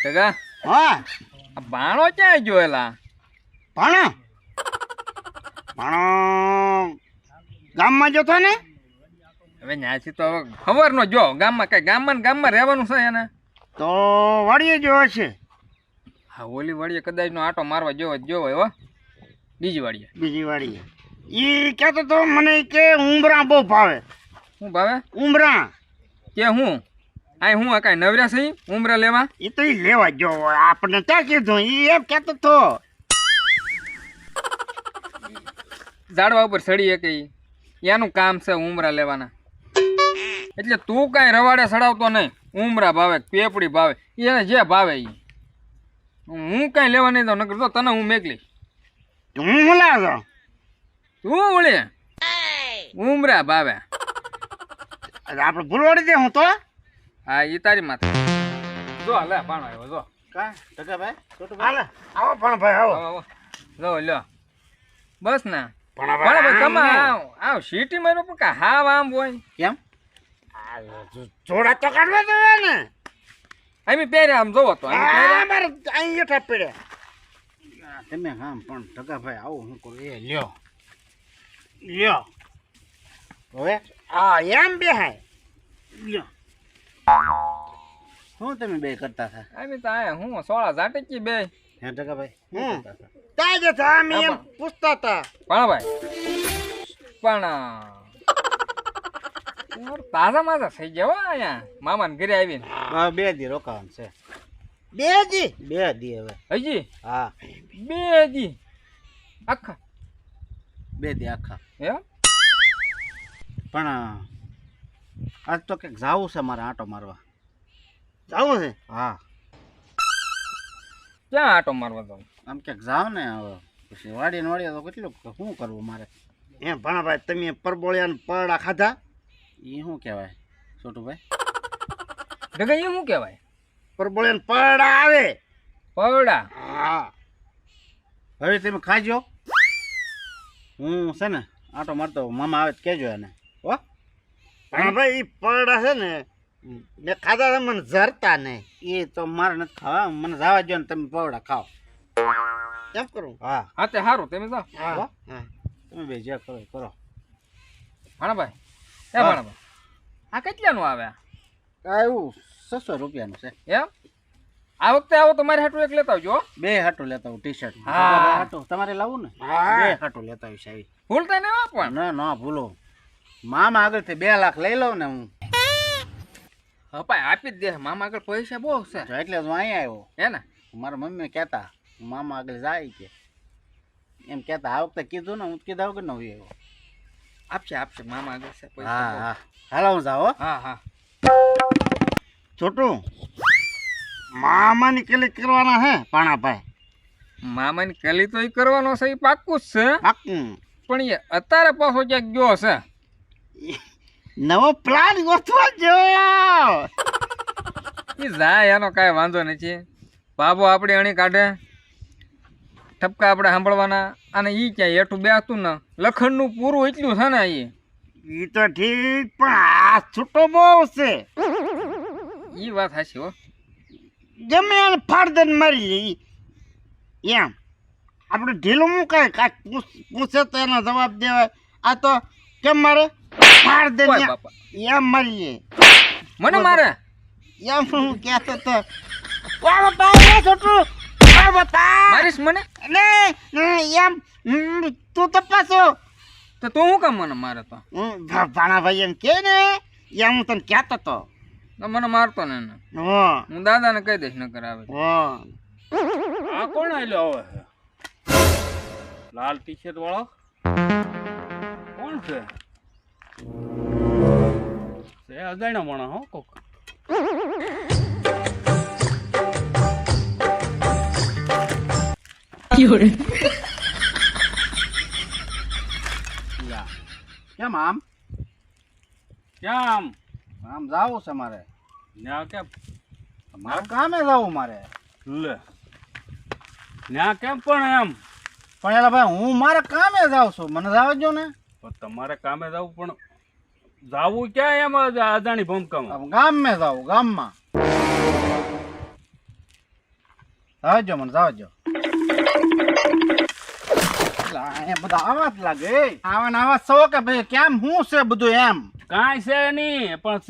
ટકા હા આ ભાણો ક્યાં ગયો એલા? ભાણો ભાણો ગામમાં જતો ને. હવે ન્યાથી તો હવે ખબર નો જો ગામમાં કઈ ગામમાં રહેવાનું છે એને. તો વાડીએ જો હશે. હા ઓલી વાડીએ કદાચ નો આટો મારવા જોવો હો. બીજી વાડીએ ઈ કહેતો તો મને કે ઉમરા બહુ ભાવે. શું ભાવે? ઉમરા કે હું આ હું આ કાંઈ નવરા છે ઉમરા લેવા? એ તો ઈ લેવા જો આપણે ક્યાં કીધું ઈ એમ કહેતો તો. ઝાડવા ઉપર ચડીએ કે એનું કામ છે ઉમરા લેવાના. એટલે તું કાંઈ રવાડે ચડાવતો નહીં. ઉમરા ભાવે પેપડી ભાવે એને જે ભાવે એ. હું કાંઈ લેવા નહીં તો નકર તો તને હું મેકલી. હું બોલા છો તું વળી ઉમરા ભાવે. આપણે ભૂલવાડી દે હું તો. હા એ તારી માથે. જો લે પાણો આવ્યો જો. કા ટકા ભાઈ હાલે આવો પણ ભાઈ આવો. આવો લો લ્યો બસ ને. પણ ભાઈ તમે આવ સિટી માં પણ કા હાવ આમ હોય કેમ? જોડા તો કાઢવા તો ને. અમે પહેરે આમ જોવો તો અમારે અહીં યઠા પડે. તમે હા પણ ટકા ભાઈ આવો હું કરું એ લ્યો હવે હા એમ બે હાય લ્યો. શું તમે બે કરતા હતા? અમે તો આયા હું 16 ઝાટકી બે. હે ટકા ભાઈ તાજે થા અમે એમ પૂછતા હતા. પણ ભાઈ પણ તાજા માજા થઈ ગયા હો અહીંયા મામાને ઘરે આવીને. 2 દી રોકાવાનું છે. 2 દી હવે હજી? હા 2 દી આખા? 2 દી આખા. એમ? પણ આજ તો કંઈક જાવું છે મારે આંટો મારવા. જાવું છે? હા. ક્યાં આંટો મારવા જાવ? આમ ક્યાંક જાવ ને હવે પછી વાડીએ તો કેટલું શું કરવું મારે. એમ ભાણાભાઈ તમે પરબોળિયા પરડા ખાધા? એ શું કહેવાય છોટુભાઈ? ડગા એ શું કહેવાય? પરબોળિયા પરડા આવે. પવડા? હા હવે તમે ખાજો. હું છે ને આંટો મારતો મામા આવે તો કહેજો એને હો. ભાણાભાઈ એ પરડા છે ને મેં ખાધા મને ઝરતા નહીં. એ તો મારે નથી ખાવા મને જવા દો ને તમે પવડા ખાઓ. કેમ કરું? હા હા તે સારું તમે જાઓ. હા તમે બે જે કરો કરો. ભાણાભાઈ એ ભાણાભાઈ આ કેટલાનું આવે? એવું 600 રૂપિયાનું છે. એમ? આ વખતે આવો તો મારે હાટું એક લેતા આવજો. 2 હાટું લેતા આવું ટી શર્ટ. હા હાટું તમારે લાવું ને? 2 હાટું લેતા આવીશ. આવી ભૂલતા નહીં પણ. ના ના ભૂલો. મામા આગળથી 2 લાખ લઈ લઉં ને હું. હપાય આપી જ દે. મામા આગળ પૈસા બહુ છે એટલે હું અહીંયા આવ્યો. હે ને? મારા મમ્મી કહેતા મામા આગળ જાય કે એમ કહેતા. આ વખતે કીધું ને હું કીધા વગર ન આવ્યો. આપશે મામા આગળ છે પૈસા. હા હા હાલો હું જાઓ. હા છોટું મામાની કલી કરવાના હે પાણાભાઈ. મામાની કલી તો એ કરવાનો છે એ પાક્કું જ છે. પાક્કું. પણ એ અત્યારે પાછો ક્યાંક ગયો છે. નવો પ્લાન ગોઠવા જો. એ જાય એનો કાંઈ વાંધો નથી. બાબો આપણે અણી કાઢે ઠપકા આપણે સાંભળવાના. અને એ ક્યાંય હેઠું બેસતું ને લખણનું પૂરું એટલું છે ને એ તો ઠીક પણ આ છૂટો બહુ છે. એ વાત હાચી હો. ગમે એને ફાડદન મારી લે એમ. આપણે ઢીલું મૂકાય કાંઈક પૂછે તો એનો જવાબ દેવાય. આ તો કેમ મારે ફાડદન બાપા એમ મારીએ મને મારે એમ હું કહેતો તો. છોટું મારીશ મને? એમ તું તો પાછો તો તું શું કામ મને મારે? તો ભાણાભાઈ એમ કે ને એમ હું તને કહેતો તો. મને મારતો ને એને. હું દાદાને કહી દઈશ નકર આવે. આ કોણ આલ્યો હવે? લાલ ટી શર્ટ વાળો કોણ છે? અજાણ્યો માણસ હો કોક. કેમ આમ ક્યાં આમ જાવું છે મારે. ન્યા કેમ? મારે કામે જાવું મારે. લે ન્યા કેમ પણ એમ? પણ એલા ભાઈ હું મારે કામે જાઉં છું મને જવા દો ને. તમારે કામે જવું પણ જાવું ક્યાં એમ અજાણી ભૂમકામાં? ગામ મેં જાઉં ગામમાં. આવજો મને જાવજો. અહીંયા બધા આવા જ લાગે. આવા ને આવા છો કે ભાઈ કેમ હું છે બધું એમ? કાંઈ છે નહીં પણ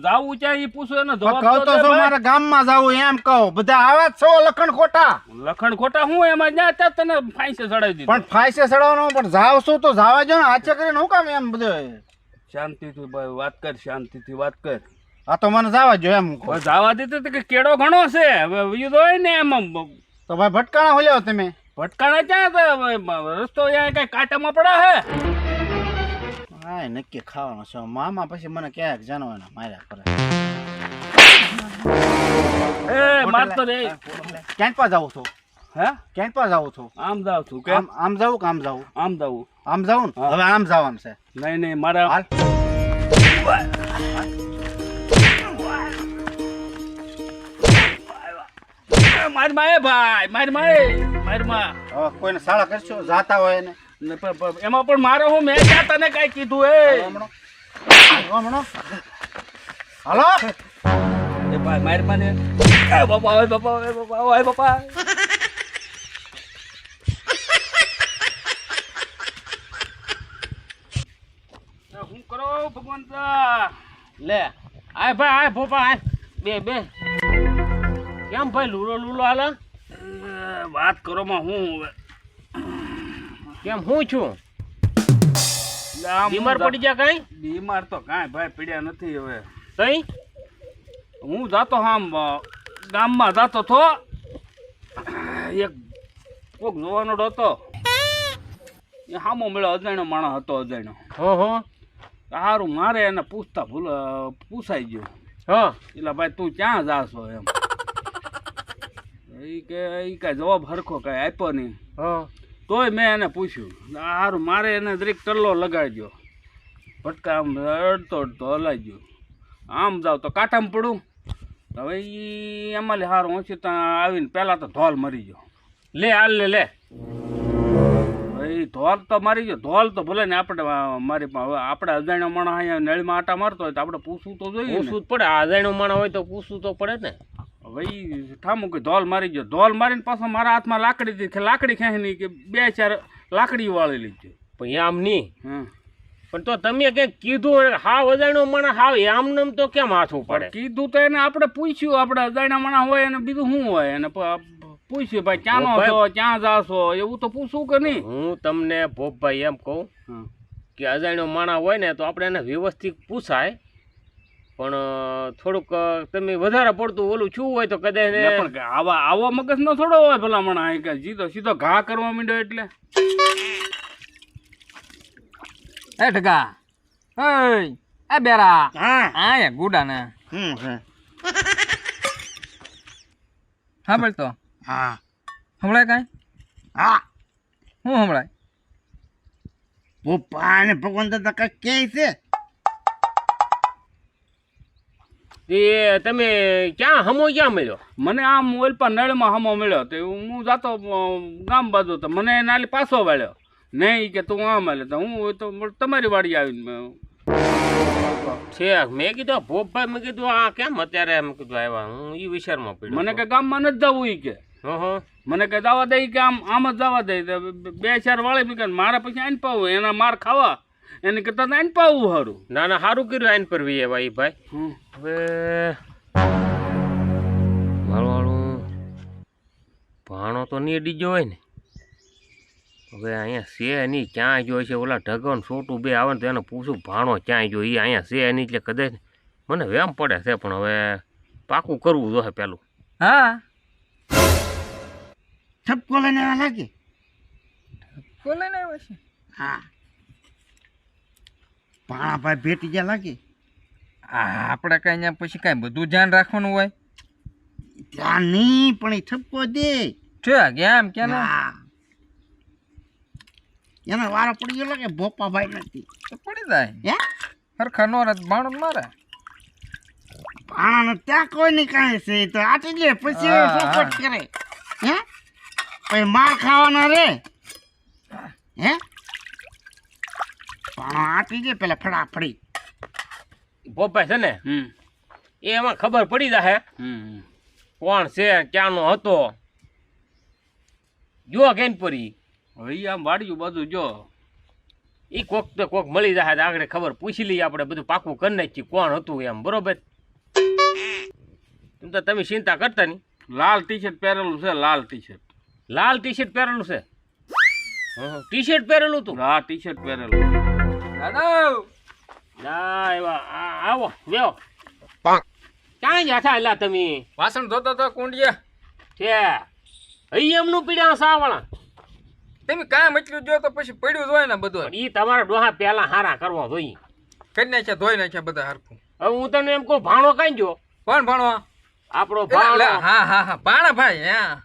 જાવું છે એ પૂછો એને કહું જવાબ તો છો મારા ગામમાં જાવું એમ કહું. બધા આવા જ છો લખણ ખોટા. લખણ ખોટા હું એમાં જ્યાં ત્યાં તને ફાંસે ચડાવી દીધું. પણ ફાયસે ચડાવવાનો પણ જાવ છો તો જાવા જો ને હાચે કરીને હું કામ એમ બધું. શાંતિથી ભાઈ વાત કર, શાંતિથી વાત કર. આ તો મને જાવા જો એમ કહું. હવે જવા દીધું તો કે કેડો ઘણો છે હવે બીજું તો હોય ને એમ તો ભાઈ ભટકાણા હોલ્યો તમે. ભટકાણા ક્યાં તો રસ્તો અહીંયા કઈ કાંટામાં પડે હે. હા નક્કી ખાવાનો છે મામા પછી મને ક્યાંક જાણવાના માર્યા કરે. એ મારતો રે. ક્યાં પા જાવ છો? હે ક્યાં પા જાવ છો? આમ જાવ છું કે આમ જાવું કે આમ જાવું? આમ જાવું. આમ જાવું ને હવે આમ જવાનું છે. નહીં નહીં મારા હાલ માર માં ભાઈ માર માં હવે કોઈને શાળા કરશો જાતા હોય ને એમાં પણ મારે હું મેં ક્યાં તને કઈ કીધું એ હમણો હાલો એ ભાઈ માર માં ને એ બાપા ઓય બાપા ઓય બાપા ઓય બાપા હું કરો ભગવંતા લે આય ભાઈ આય ભોપા આય બે બે કેમ ભાઈ લૂલો હાલા વાત કરો માં હું હવે કેમ હું છું બીમાર પડી જા કઈ બીમાર તો કાંઈ ભાઈ પીડ્યા નથી હવે તઈ હું જાતો આમ ગામમાં જાતો તો એક કોક જોવાનો હતો એ હામો મળ્યો અજાણ્યો માણસ હતો અજાણ્યો હો સારું મારે એને પૂછતા પૂછાઈ ગયું હા એટલે ભાઈ તું ક્યાં જાશો એમ એ કાંઈ જવાબ હરખો કાંઈ આપ્યો નહીં હા તોય મેં એને પૂછ્યું સારું મારે એને દરેક ટલ્લો લગાડ્યો ભટકા આમ અડતો અડતો હલાઈ ગયો આમ જાવ તો કાંઠામાં પડું હવે એ એમાં સારું ઓછી ત્યાં આવીને પહેલાં તો ધોલ મરી ગયો લે હાલ લે ભાઈ ધોલ તો મારી ગયો ધોલ તો ભલે ને આપણે મારી હવે આપણે અજાણ્યો માણસ અહીંયા નળીમાં આટા મારતો હોય તો આપણે પૂછવું તો જોઈએ પૂછવું જ પડે આજાણ્યો માણસ હોય તો પૂછવું તો પડે ને ભાઈ ઠામું કે ધોલ મારી ગયો ધોલ મારીને પાછો મારા હાથમાં લાકડી હતી લાકડી ખેંચી કે 2-4 લાકડી વાળી લીધી પણ આમ નહીં હા પણ તો તમે કંઈક કીધું હાવ અજાણ્યો માણસ હાવ આમ નામ તો કેમ હાથવું પડે કીધું તો એને આપણે પૂછ્યું આપણે અજાણ્યા માણસ હોય એને બીજું શું હોય એને પૂછ્યું ભાઈ ક્યાંનો છો ક્યાં જાશો એવું તો પૂછવું કે નહીં હું તમને ભોપભાઈ એમ કહું કે અજાણ્યો માણસ હોય ને તો આપણે એને વ્યવસ્થિત પૂછાય પણ થોડુંક તમે વધારે પડતું ઓલું શું હોય તો કદાચ પણ આવો મગજ નો થોડો હોય ભલા માણસ કે સીધો ઘા કરવા માંડ્યો એટલે એ ઢગા એ બેરા હા આ ગુડા ને હું છે હા બોલતો હા હમણાં કાંઈ હા હું હમણાં પપ્પા અને ભગવાન દાદા કઈ કે છે એ તમે ક્યાં હમો ક્યાં મળ્યો મને આમ ઓલપા નળમાં હમો મળ્યો તો હું જાતો ગામ બાજુ તો મને નાલી પાછો વાળ્યો નહીં કે તું આમ હાલે તો હું તો તમારી વાડી આવીને છે મેં કીધું ભોપભાઈ મેં કીધું આ કેમ અત્યારે મેં કીધું આવ્યા હું એ વિચારમાં પડ્યો મને કે ગામમાં નથી જવું ઈ કે મને કે જવા દે કે આમ જ જવા દે 2-4 વાળી બી કે મારે પછી આઈને પાવું એના માર ખાવા એને કરતા આઈને પાવું સારું ના ના સારું કર્યું આઈને પર વી એવા ભાઈ હવે મારું ભાણો તો નહીં ડીજો હોય ને હવે અહીંયા છે નહીં ક્યાં જોઈ છે ઓલા ઢગન છોટું બે આવે ને તો એને પૂછું ભાણો ક્યાંય જો એ અહીંયા છે નહીં એટલે કદાચ મને વેમ પડે છે પણ હવે પાકું કરવું જોઈએ પેલું હા ઠપકો લઈને આવ્યા લાગે બોલે ને આવ્યો છે હા ભાણાભાઈ ભેટી ગયા લાગે આપણે કઈ અહીંયા પછી કાંઈ બધું ધ્યાન રાખવાનું હોય ધ્યાન નહીં પણ એ ઠપકો દે છે ગયા એમ કે હા એનો વારો પડી ગયો લાગે ભોપાભાઈ નથી તો પડી જાય હે હરખા નો રત બાણો મારે ભાણાને ત્યાં કોઈ નહીં કાંઈ છે તો આટી લે પછી સપોર્ટ કરે હે પછી માર ખાવાના રે હે ભાણો આટી દે પેલા ફડાફડી ભોપાઈ છે ને એ એમાં ખબર પડી જાય કોણ છે ક્યાંનો હતો જો કેન પરી હવે ઈ આમ વાડ્યું બધું જો એ કોક તો કોક મળી જાય આગળ ખબર પૂછી લઈએ આપણે બધું પાકું કરી નાખીએ કોણ હતું એમ બરોબર એમ તો તમે ચિંતા કરતા નહીં લાલ ટી શર્ટ પહેરેલું છે, લાલ ટી શર્ટ. લાલ ટી શર્ટ પહેરેલું છે ટી શર્ટ પહેરેલું તું હા ટી શર્ટ પહેરેલું. દાદા ના એવા આવો વેવો ક્યાં જાઠા એલા તમે વાસણ ધોતો તો કુંડિયા છે અહીં એમનું પીડ્યા સાવાળા તમે કામ એટલું જો તો પછી પડ્યું જ હોય ને બધું પણ ઈ તમારા ડોહા પહેલા હારા કરવા જોઈએ કરી નાખ્યા ધોઈ નાખ્યા બધા હરખું. હવે હું તને એમ કહું ભાણો કઈ જો કોણ ભણવા આપણો એટલે ભાણો હા હા હા પાણા ભાઈ હા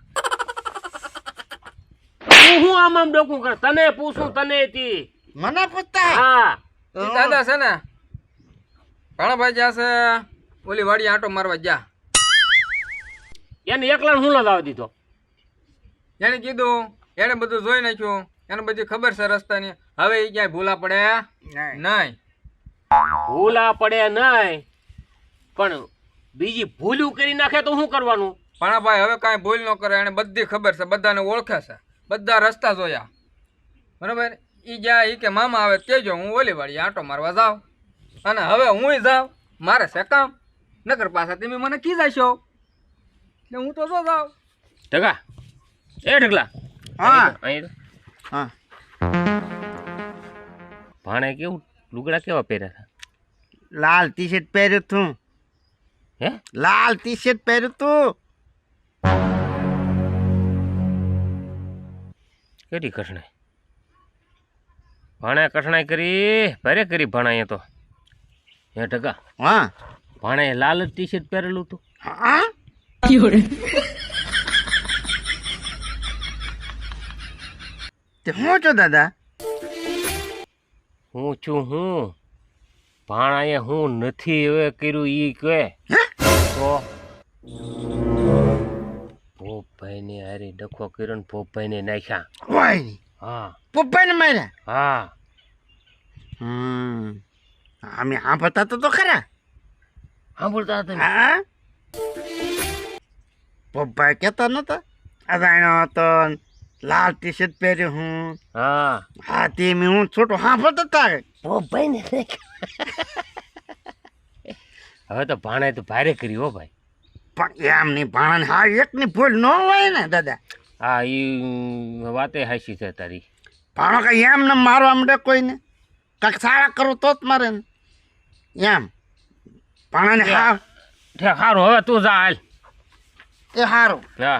હું આમ ડોકું કર તને પૂછું તને તી મને પૂછતા હા ઈ દાદા છે ને પાણા ભાઈ જ્યાં છે ઓલી વાડી આંટો મારવા જા એને એકલા હું લગાવી દીધો એને કીધું એને બધું જોઈ નાખ્યું એને બધી ખબર છે રસ્તાની હવે એ ક્યાંય ભૂલા પડે નહીં ભૂલા પડે નહીં પણ બીજી ભૂલું કરી નાખે તો શું કરવાનું પાણા ભાઈ હવે કાંઈ ભૂલ ન કરે એને બધી ખબર છે બધાને ઓળખે છે બધા રસ્તા જોયા બરાબર એ જ્યાં એ કે મામા આવે કેજો હું ઓલી વાડી આંટો મારવા જાઉં અને હવે હું જાઉં મારે છે કામ નકર પાછા તમે મને કીધાશો એટલે હું તો જો જાઉં ઢગા એ ઢગલા હા અહીં હા ભાણે કેવું લુગડા કેવા પહેર્યા હતા લાલ ટી શર્ટ પહેર્યું તું હે લાલ ટી શર્ટ પહેર્યું તું કેટલી કઠણાઈ ભાણે કઠણાઈ કરી ભારે કરી ભાણાએ તો હે ઢગા હા ભાણે લાલ જ ટી શર્ટ પહેરેલું હતું હા તે હું છો દાદા હું છું હું ભાણાએ હું નથી હવે કર્યું ઈ કે તો ભોપભાઈને હારે ડખો કર્યો ને ભોપભાઈને નાખ્યા હોય નહીં હા પપ્પાને માર્યા હા અમે હા બતાતો તો ખરા સાંભળતા તમે હા પપ્પા કહેતા નતા અજાણ્યો હતો લાલ ટી શર્ટ પહેર્યું હું હા હા તે મેં હું છોટો હા બતાતા ભોપભાઈને હવે તો ભાણે તો ભારે કર્યું હો ભાઈ પણ એમ નહીં ભાણાને હા એકની ભૂલ ન હોય ને દાદા હા ઈ વાતે હાસી છે તારી ભાણો કઈ એમ ને મારવા માંડે કોઈને કાંઈક સારા કરો તો જ મારે ને એમ ભાણાને હા ઠે સારું હવે તું જા હાલ એ સારું જા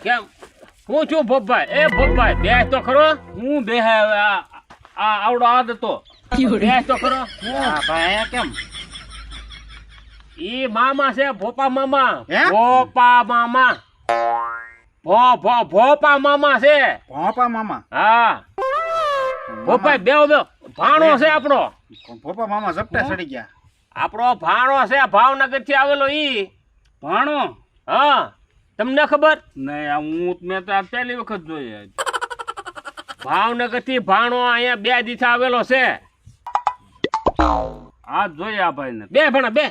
કેમ હું છું ભોપભાઈ એ ભોપભાઈ બેસ તો ખરો હું બેહે હવે આ આવડો આદ હતો. બેસ તો ખરો હા ભાઈ કેમ ઈ મામા છે ભોપા મામા હે? ભોપા મામા ભોપા મામા છે ભોપા મામા હા ભોપાઈ બેવ ભાણો છે આપણો ભોપા મામા ઝપટા ચડી ગયા આપણો ભાણો છે ભાવનગર થી આવેલો ઈ ભાણો હા તમને ખબર નહીં આ મેં તો આ પહેલી વખત જોઈએ આજ. ભાવનગર થી ભાણો અહીંયા 2 દિવસ આવેલો છે આ જોઈએ આ ભાઈને. બે ભણા બે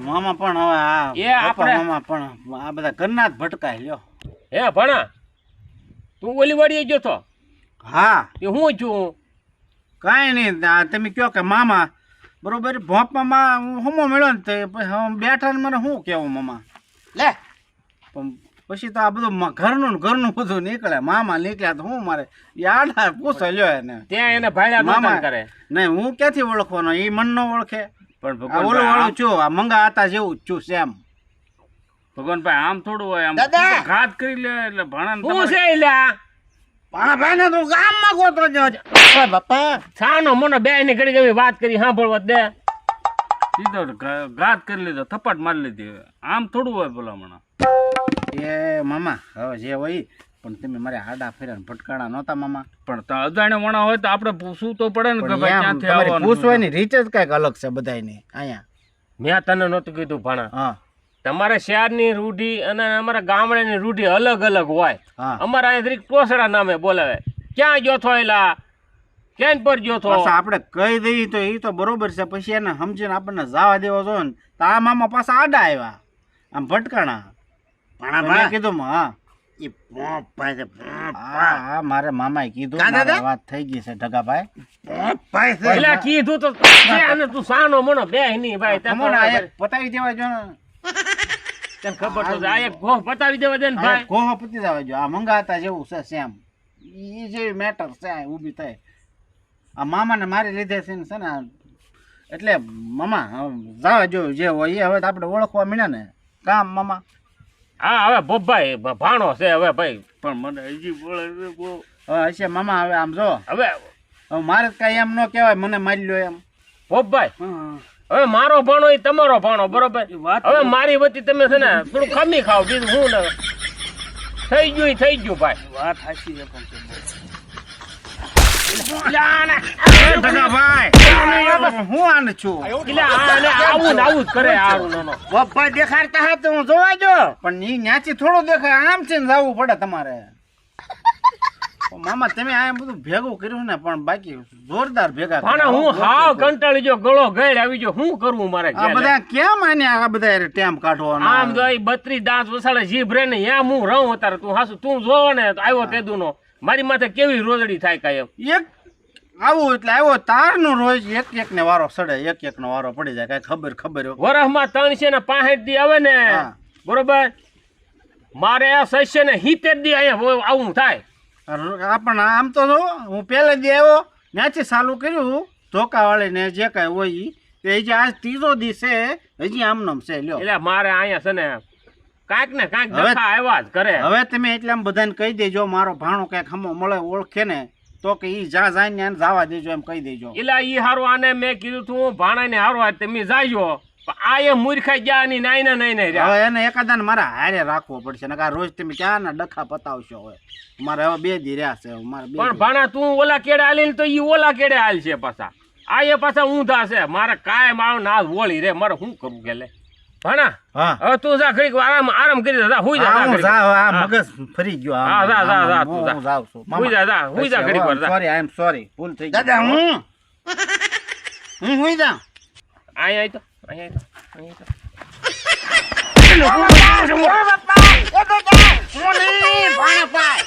મામા પણ હવે આ એ ભોપા આપણે- મામા પણ આ બધા ઘરના જ ભટકાય લ્યો હે ભણા તું ઓલી વાડીએ ગયો તો હા એ હું છું કાંઈ નહીં આ તમે કહો કે મામા બરોબર ભોપ મામા હું હમો મળ્યો ને તે પછી હું બેઠા ને મને શું કહેવું મામા લે પણ પછી તો આ બધું ઘરનું ને ઘરનું બધું નીકળે મામા નીકળ્યા તો હું મારે યાર પૂછો લ્યો એને ત્યાં એને ભાડ્યા મામા દોતાન કરે નહીં હું ક્યાંથી ઓળખવાનો એ મન ન ઓળખે પણ આ ઓલું વાળું છું આ મંગા હતા જેવું જ છું સેમ ભગવાનભાઈ આમ થોડું હોય આમ દાદા! ઘાત કરી લે એટલે ભાણાને હું તમારે- છે એલા ભાઈ ને તું ગામમાં ગોતો જ બાપા છાનો મને બે ને ઘડી ઘડી વાત કરી સાંભળવા દે સીધો ઘાત કરી લીધો થપ્પડ મારી લીધી આમ થોડું હોય ભલામણા. એ મામા હવે જે હોય પણ તમે મારે આડા ફેર્યા ભટકાણા નહોતા મામા પણ તો અજાણ્યા વણા હોય તો આપણે પૂછવું તો પડે ને કે પણ ભાઈ એમ ક્યાંથી તમારી આવવાનું પૂછવાની રીત જ કઈક અલગ છે બધાયની અહીંયા મેં તને નહોતું કીધું ભાણા હા તમારા શહેરની રૂઢી અને અમારા ગામડાની રૂઢી અલગ અલગ હોય હા અમારા અહીં ટોસડા નામે બોલાવે ક્યાં ગયો છો એલા ક્યાં પર ગયો છો પાછા આપણે કહી દઈએ તો એ તો બરોબર છે પછી એને સમજીને આપણને જવા દેવો જોઈએ ને તો આ મામા પાછા આડા આવ્યા આમ ભટકાણા ભાણા મેં ભાઈ કીધું હા ઈ પોપ ભાઈ છે પોપ હા ભાઈ હા મારે મામાએ કીધું કાં દાદા? મારે વાત થઈ ગઈ છે ઢગાભાઈ પોપ ભાઈ છે પેલા કીધું તો છે અને તું સાનો મનો બે નહીં ભાઈ તને અમોને આ એક પતાવી દેવા જો ને ખબર તો છે. આ એક ગોહ પતાવી દેવા દે ને ભાઈ કોહો પતી જવા જો આ મંગાતા જેવું છે સેમ ઈ જે મેટર છે આ ઊભી થાય આ મામાને મારી લીધે છે ને એટલે મામા જવા જો જે હોય એ હવે તો આપણે ઓળખવા મળ્યા ને કામ મામા હા હવે બોભાઈ ભાણો છે હવે ભાઈ પણ મને હજી બોલે છે બહુ હવે હશે મામા હવે આમ જો હવે હવે મારે કઈ એમ ન કહેવાય મને મારી લ્યો એમ બોભાઈ હા હવે મારો ભાણો એ તમારો ભાણો બરોબર એ વાત હવે મારી વતી તમે છે ને થોડું ખમી ખાવ બીજું હું ને થઈ ગયું ઈ થઈ ગયું ભાઈ વાત સાચી છે પણ તે બહુ. હું આને છું એટલે આને આવું ને આવું જ કરે હારું નાનો પોપ ભાઈ દેખાડતા હે તો હું જોવા જો પણ ઈ ન્યાથી થોડું દેખાય આમ છે ને જવું પડે તમારે મામા તમે આ બધું ભેગું કર્યું ને પણ બાકી જોરદાર ભેગા ભાણા કર્યા. હું હાવ કંટાળી ગયો ગળો ગેડ આવી ગયો શું કરવું મારે આ ઘેર? બધા કેમ આને આ બધા ટેમ કાઢવાનો આમ જો 32 દાંત વસાડે જીભ રે ને યા હું રહું અત્યારે તું હાસુ તું જોવો ને તો આવ્યો તે દુનો મારી માથે કેવી રોજડી થાય કાયમ એક આવું એટલે આવ્યો તારનું રોજ એક ને વારો સડે એક નો વારો પડી જાય કઈ ખબર વરસમાં 300 ને 65 દી આવે ને હા. બરોબર મારે આ 600 ને 70 દી અહીંયા આવું થાય આપણ આમ તો જો હું પહેલે દી આવ્યો ત્યાંથી ચાલુ કર્યું ધોકા વાળી ને જે કાંઈ હોય ઈ. તો એ જે આજ ત્રીજો દી છે હજી આમનામ છે લ્યો એટલે મારે અહીંયા છે ને કાંઈક ને કાંઈક હવે- ડખા આવ્યા જ કરે હવે તમે એટલે આમ બધાને કહી દેજો મારો ભાણો કઈક હમો મળે ઓળખે ને તો કે ઈ જા જાય ને એને જવા દેજો એમ કહી દેજો એટલે ઈ હારું આને મેં કીધું તું ભાણા ને હારો તમે જાયજો પણ આ એ મૂર્ખાઈ ગયા ની નાઈ ને નહીં રહ્યા હવે એને એકાદાને મારા હારે રાખવો પડશે ને રોજ તમે ક્યાંના ડખા પતાવશો હવે મારે હવે 2 દી રહ્યા છે મારે 2 પણ દી. ભાણા તું ઓલા કેડે હાલી તો ઈ ઓલા કેડે હાલ છે પાછા આ એ પાછા ઊંધા છે મારે કાયમ આવ ના વોળી રે મારે શું કરવું કે લે ભાણા હા હવે તું જા ઘડીક આરામ કરી જા હુઈ જા હા, હું ઘડીક. જાઉં, આ હા. મગજ ફરી ગયો હા, જા, તું જા. હું જાઉં છું હુઈ જા હુઈ જા ઘડીક વાર જા સોરી આઈ એમ સોરી ભૂલ થઈ ગઈ દાદા હું હું જાઉં અહીંયા આય તો અહીંયા આય તો હું નહીં ભાણા ભાઈ